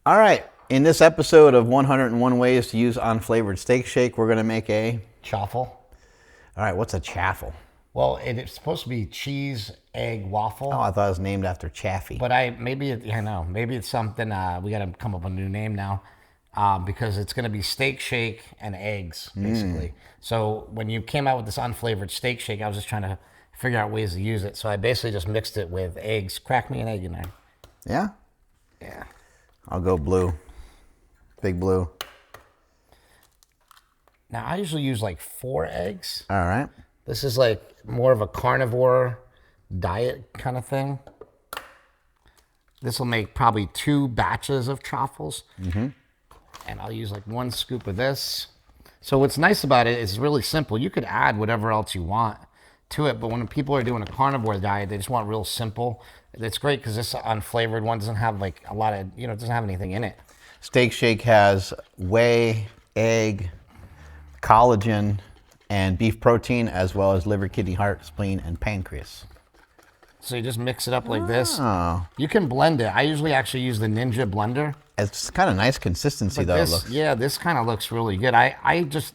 All right. In this episode of 101 Ways to Use Unflavored Steak Shake, we're going to make a... Chaffle. All right, what's a chaffle? Well, it's supposed to be cheese, egg, waffle. Oh, I thought it was named after Chaffee. But maybe it's something, we got to come up with a new name now. Because it's going to be steak shake and eggs, basically. So when you came out with this unflavored steak shake, I was just trying to figure out ways to use it. So I basically just mixed it with eggs. Crack me an egg in there. Yeah? Yeah. I'll go blue. Big blue. Now, I usually use like 4 eggs. All right. This is like more of a carnivore diet kind of thing. This will make probably 2 batches of Chaffles. Mm-hmm. And I'll use like 1 scoop of this. So what's nice about it is it's really simple. You could add whatever else you want to it, but when people are doing a carnivore diet, they just want real simple. It's great because this unflavored one doesn't have like a lot of, it doesn't have anything in it. Steak Shake has whey, egg, collagen, and beef protein, as well as liver, kidney, heart, spleen, and pancreas. So you just mix it up like this. You can blend it. I usually actually use the Ninja blender. It's kind of nice consistency, though. This, it looks. Yeah, this kind of looks really good. I just,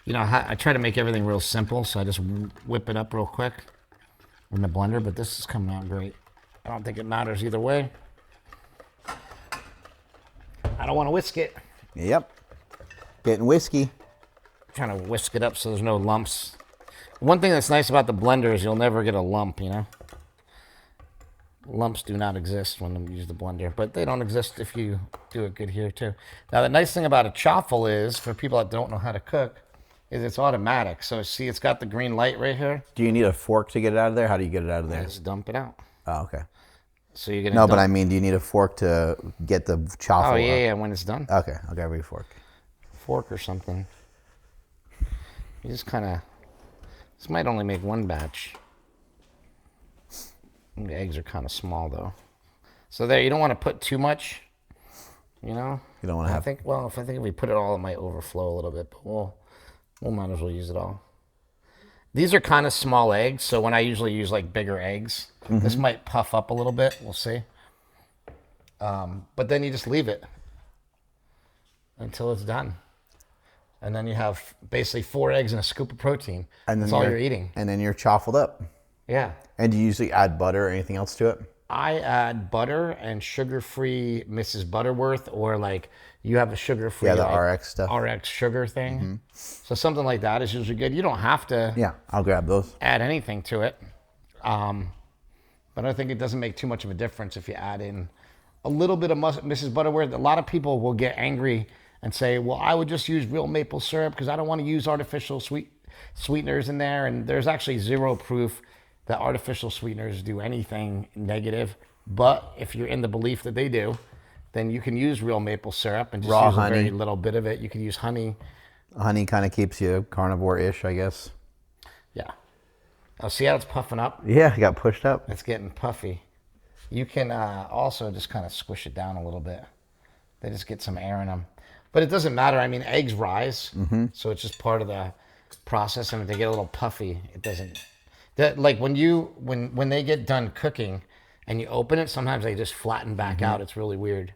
I try to make everything real simple, so I just whip it up real quick in the blender, but this is coming out great. I don't think it matters either way. I don't want to whisk it. Yep. Getting whiskey. I'm trying to whisk it up so there's no lumps. One thing that's nice about the blender is you'll never get a lump, Lumps do not exist when you use the blender, but they don't exist if you do it good here too. Now the nice thing about a chaffle is, for people that don't know how to cook, is it's automatic. So see, it's got the green light right here. Do you need a fork to get it out of there? How do you get it out of there? Just dump it out. Oh, okay. So you're gonna. No, but I mean, do you need a fork to get the chaffle? Oh yeah, when it's done. Okay, I'll grab a fork. Fork or something. You just kind of. This might only make 1 batch. The eggs are kind of small though. So there, you don't want to put too much. You don't want to have. If we put it all, it might overflow a little bit, but we'll might as well use it all. These are kind of small eggs, so when I usually use like bigger eggs, this might puff up a little bit. We'll see. But then you just leave it until it's done. And then you have basically 4 eggs and a scoop of protein. And that's all you're eating. And then you're chaffled up. Yeah. And do you usually add butter or anything else to it? I add butter and sugar-free Mrs. Butterworth, or like you have a sugar-free. Yeah, the like, RX stuff. RX sugar thing. So something like that is usually good. You don't have to. Yeah, I'll grab those. Add anything to it. But I think it doesn't make too much of a difference if you add in a little bit of Mrs. Butterworth. A lot of people will get angry and say, well, I would just use real maple syrup because I don't want to use artificial sweeteners in there. And there's actually 0 proof that artificial sweeteners do anything negative. But if you're in the belief that they do, then you can use real maple syrup and just use honey. A very little bit of it. You can use honey. Honey kind of keeps you carnivore-ish, I guess. Yeah. Oh, see how it's puffing up? Yeah, it got pushed up. It's getting puffy. You can also just kind of squish it down a little bit. They just get some air in them. But it doesn't matter. I mean, eggs rise, so it's just part of the process. And if they get a little puffy, it doesn't. Like when they get done cooking and you open it, sometimes they just flatten back out. It's really weird.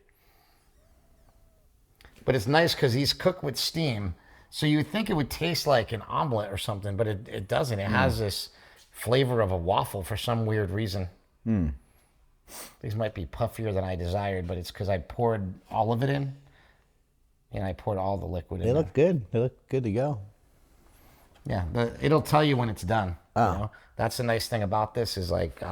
But it's nice because these cook with steam, so you would think it would taste like an omelet or something, but it doesn't. It has this flavor of a waffle for some weird reason. These might be puffier than I desired, but it's because I poured all of it in. And I poured all the liquid in. They look good. They look good to go. Yeah, it'll tell you when it's done. Oh. That's the nice thing about this is like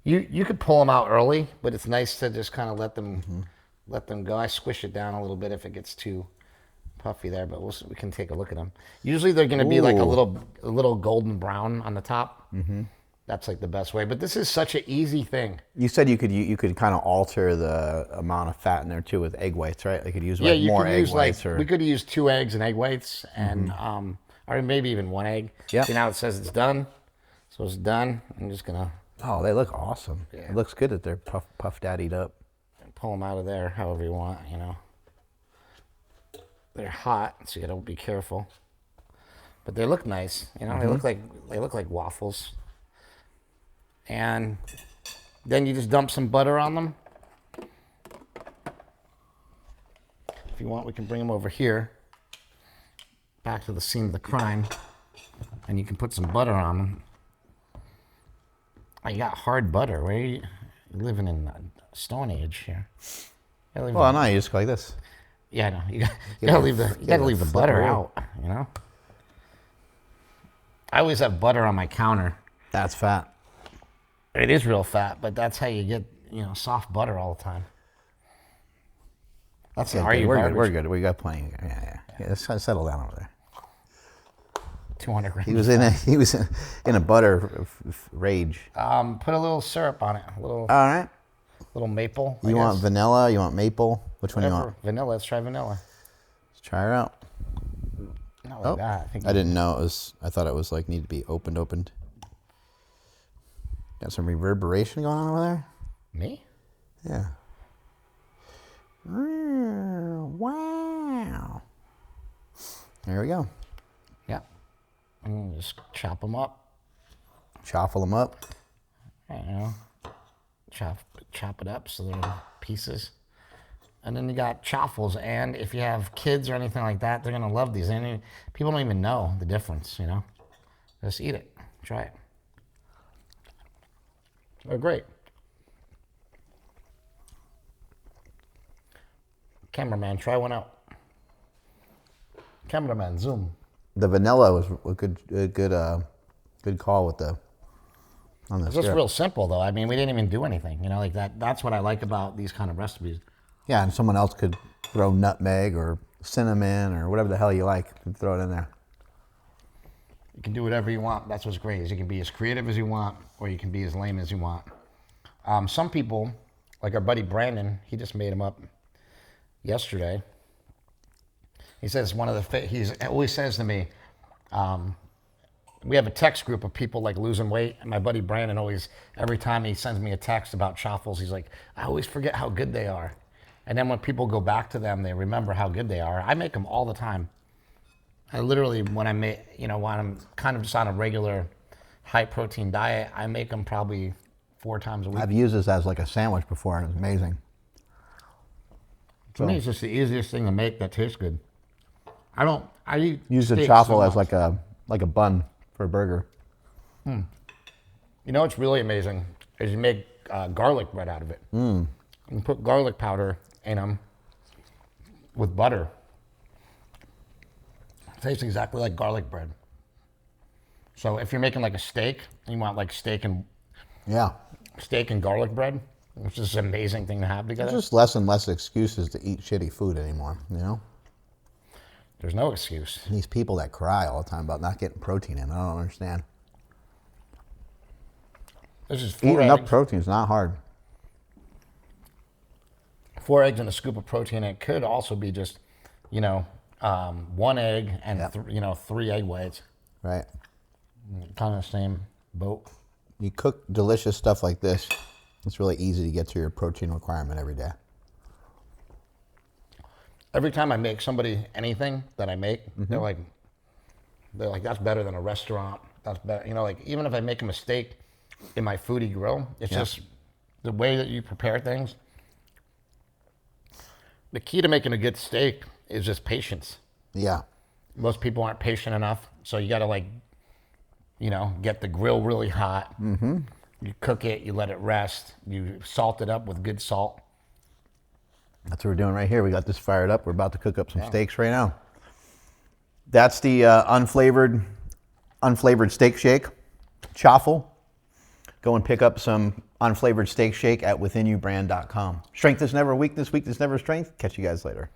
you could pull them out early, but it's nice to just kind of let them go. I squish it down a little bit if it gets too puffy there, but we can take a look at them. Usually they're going to be like a little golden brown on the top. That's like the best way. But this is such an easy thing. You said you could kind of alter the amount of fat in there too with egg whites, right? They could use more egg whites. We could use 2 eggs and egg whites, and or maybe even 1 egg. Yeah. See, now it says it's done, so it's done. I'm just gonna. Oh, they look awesome. Yeah. It looks good that they're puff daddied up. Pull them out of there however you want. They're hot, so you gotta be careful. But they look nice. They look like waffles. And then you just dump some butter on them. you want, we can bring them over here, back to the scene of the crime, and you can put some butter on them. Oh, you got hard butter. Where are you? You're living in the Stone Age here. Well, no, you just go like this. Yeah, no, you gotta leave the butter out. You know. I always have butter on my counter. That's fat. It is real fat, but that's how you get soft butter all the time. That's Yeah, we're good. We got plenty. Yeah. Let's settle down over there. 200 grams. He was in a butter rage. Put a little syrup on it. All right. Little maple. You want vanilla? You want maple? Which one do you want? Vanilla. Let's try vanilla. Let's try her out. Not like that. I didn't know it was. I thought it was like need to be opened. Got some reverberation going on over there. Me? Yeah. Wow. There we go. Yeah. And just chop them up. Chaffle them up. Chop it up so they're in pieces. And then you got Chaffles, and if you have kids or anything like that, they're gonna love these. And people don't even know the difference, Just eat it. Try it. They're great. Cameraman, try one out. Cameraman, zoom. The vanilla was a good call with on the It's just syrup. real simple, though. I mean, we didn't even do anything, like that. That's what I like about these kind of recipes. Yeah, and someone else could throw nutmeg or cinnamon or whatever the hell you like and throw it in there. You can do whatever you want. That's what's great. Is you can be as creative as you want, or you can be as lame as you want. Some people, like our buddy Brandon, he just made them up yesterday. He says he always says to me, we have a text group of people like losing weight, and my buddy Brandon always, every time he sends me a text about Chaffles, he's like, I always forget how good they are. And then when people go back to them, they remember how good they are. I make them all the time. I literally, when I'm kind of just on a regular high protein diet, I make them probably 4 times a week. I've used this as like a sandwich before, and it's amazing. To me, it's just the easiest thing to make that tastes good. I use the steak chaffle so as much. like a bun for a burger. What's really amazing is you make garlic bread out of it. You put garlic powder in them with butter. It tastes exactly like garlic bread. So if you're making like a steak, and you want like steak and garlic bread, which is an amazing thing to have together. There's just less and less excuses to eat shitty food anymore, There's no excuse. These people that cry all the time about not getting protein in, I don't understand. This is 4 Eating eggs. enough protein is not hard. 4 eggs and a scoop of protein. It could also be just, 1 egg and 3 egg whites. Right. Kind of the same boat. You cook delicious stuff like this, it's really easy to get to your protein requirement every day. Every time I make somebody anything that I make, they're like, that's better than a restaurant. That's better. Even if I make a mistake in my foodie grill, it's just the way that you prepare things. The key to making a good steak is just patience. Yeah. Most people aren't patient enough, so you got to get the grill really hot. Mm-hmm. You cook it, you let it rest, you salt it up with good salt. That's what we're doing right here. We got this fired up. We're about to cook up some steaks right now. That's the unflavored steak shake, Chaffle. Go and pick up some unflavored steak shake at withinyoubrand.com. Strength is never weakness, weakness never strength. Catch you guys later.